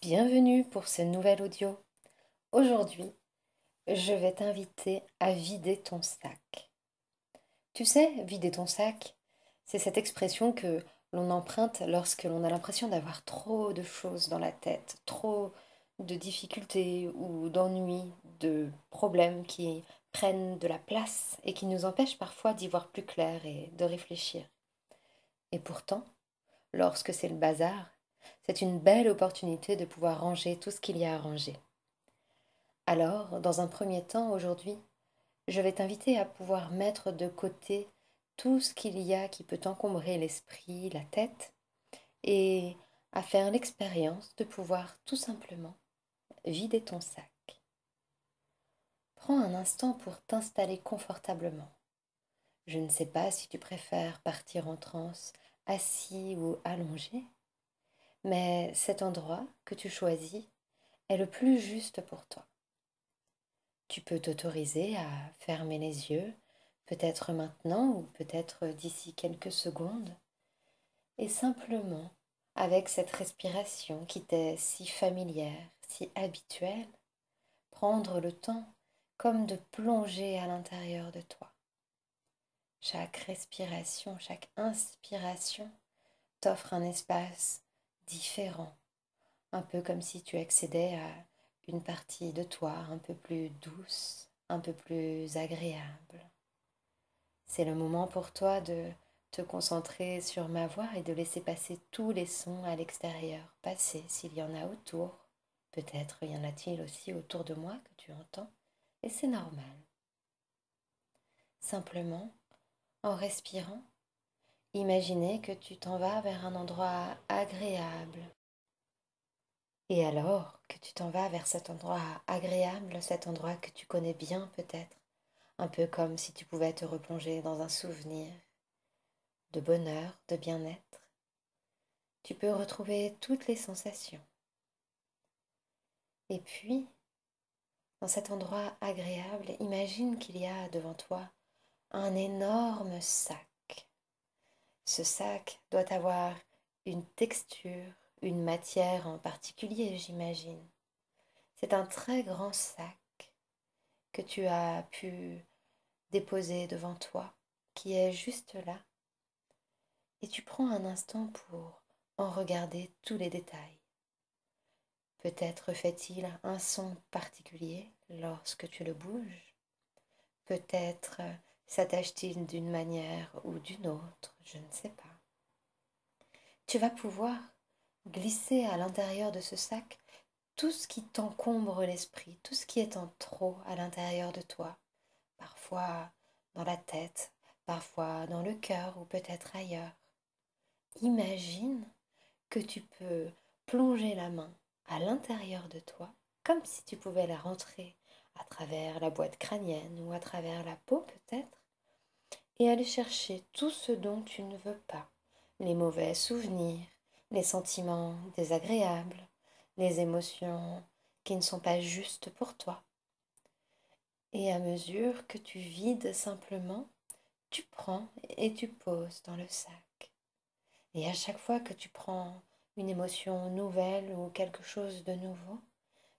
Bienvenue pour ce nouvel audio. Aujourd'hui, je vais t'inviter à vider ton sac. Tu sais, vider ton sac, c'est cette expression que l'on emprunte lorsque l'on a l'impression d'avoir trop de choses dans la tête, trop de difficultés ou d'ennuis, de problèmes qui prennent de la place et qui nous empêchent parfois d'y voir plus clair et de réfléchir. Et pourtant, lorsque c'est le bazar, c'est une belle opportunité de pouvoir ranger tout ce qu'il y a à ranger. Alors, dans un premier temps, aujourd'hui, je vais t'inviter à pouvoir mettre de côté tout ce qu'il y a qui peut t'encombrer l'esprit, la tête, et à faire l'expérience de pouvoir tout simplement vider ton sac. Prends un instant pour t'installer confortablement. Je ne sais pas si tu préfères partir en transe, assis ou allongé, mais cet endroit que tu choisis est le plus juste pour toi. Tu peux t'autoriser à fermer les yeux, peut-être maintenant ou peut-être d'ici quelques secondes, et simplement, avec cette respiration qui t'est si familière, si habituelle, prendre le temps comme de plonger à l'intérieur de toi. Chaque respiration, chaque inspiration t'offre un espace différent, un peu comme si tu accédais à une partie de toi un peu plus douce, un peu plus agréable. C'est le moment pour toi de te concentrer sur ma voix et de laisser passer tous les sons à l'extérieur, passer s'il y en a autour. Peut-être y en a-t-il aussi autour de moi que tu entends, et c'est normal. Simplement, en respirant, imaginez que tu t'en vas vers un endroit agréable. Et alors que tu t'en vas vers cet endroit agréable, cet endroit que tu connais bien peut-être, un peu comme si tu pouvais te replonger dans un souvenir de bonheur, de bien-être, tu peux retrouver toutes les sensations. Et puis, dans cet endroit agréable, imagine qu'il y a devant toi un énorme sac. Ce sac doit avoir une texture, une matière en particulier, j'imagine. C'est un très grand sac que tu as pu déposer devant toi, qui est juste là, et tu prends un instant pour en regarder tous les détails. Peut-être fait-il un son particulier lorsque tu le bouges. Peut-être s'attache-t-il d'une manière ou d'une autre, je ne sais pas. Tu vas pouvoir glisser à l'intérieur de ce sac tout ce qui t'encombre l'esprit, tout ce qui est en trop à l'intérieur de toi. Parfois dans la tête, parfois dans le cœur ou peut-être ailleurs. Imagine que tu peux plonger la main à l'intérieur de toi, comme si tu pouvais la rentrer à travers la boîte crânienne ou à travers la peau peut-être, et aller chercher tout ce dont tu ne veux pas, les mauvais souvenirs, les sentiments désagréables, les émotions qui ne sont pas justes pour toi. Et à mesure que tu vides simplement, tu prends et tu poses dans le sac. Et à chaque fois que tu prends une émotion nouvelle ou quelque chose de nouveau,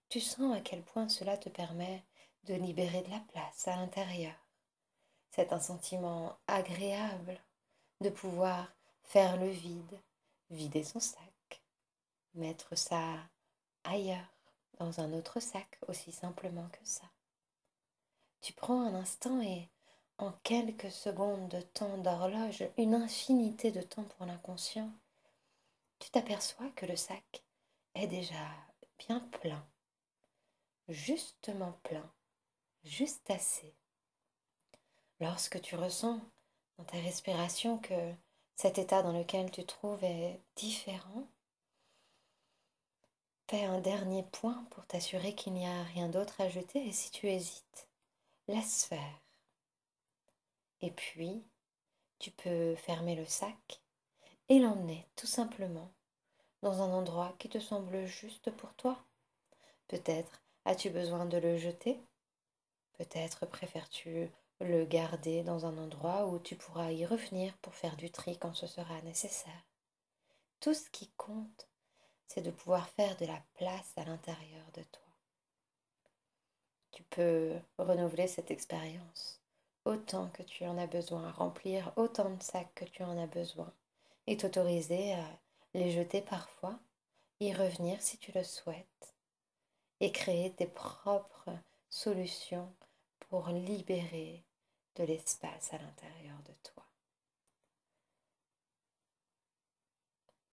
tu sens à quel point cela te permet de libérer de la place à l'intérieur. C'est un sentiment agréable de pouvoir faire le vide, vider son sac, mettre ça ailleurs, dans un autre sac, aussi simplement que ça. Tu prends un instant et en quelques secondes de temps d'horloge, une infinité de temps pour l'inconscient, tu t'aperçois que le sac est déjà bien plein, justement plein, juste assez. Lorsque tu ressens dans ta respiration que cet état dans lequel tu te trouves est différent, fais un dernier point pour t'assurer qu'il n'y a rien d'autre à jeter et si tu hésites, laisse faire. Et puis, tu peux fermer le sac et l'emmener tout simplement dans un endroit qui te semble juste pour toi. Peut-être as-tu besoin de le jeter, peut-être préfères-tu le garder dans un endroit où tu pourras y revenir pour faire du tri quand ce sera nécessaire. Tout ce qui compte, c'est de pouvoir faire de la place à l'intérieur de toi. Tu peux renouveler cette expérience autant que tu en as besoin, remplir autant de sacs que tu en as besoin et t'autoriser à les jeter parfois, y revenir si tu le souhaites et créer tes propres solutions pour libérer de l'espace à l'intérieur de toi.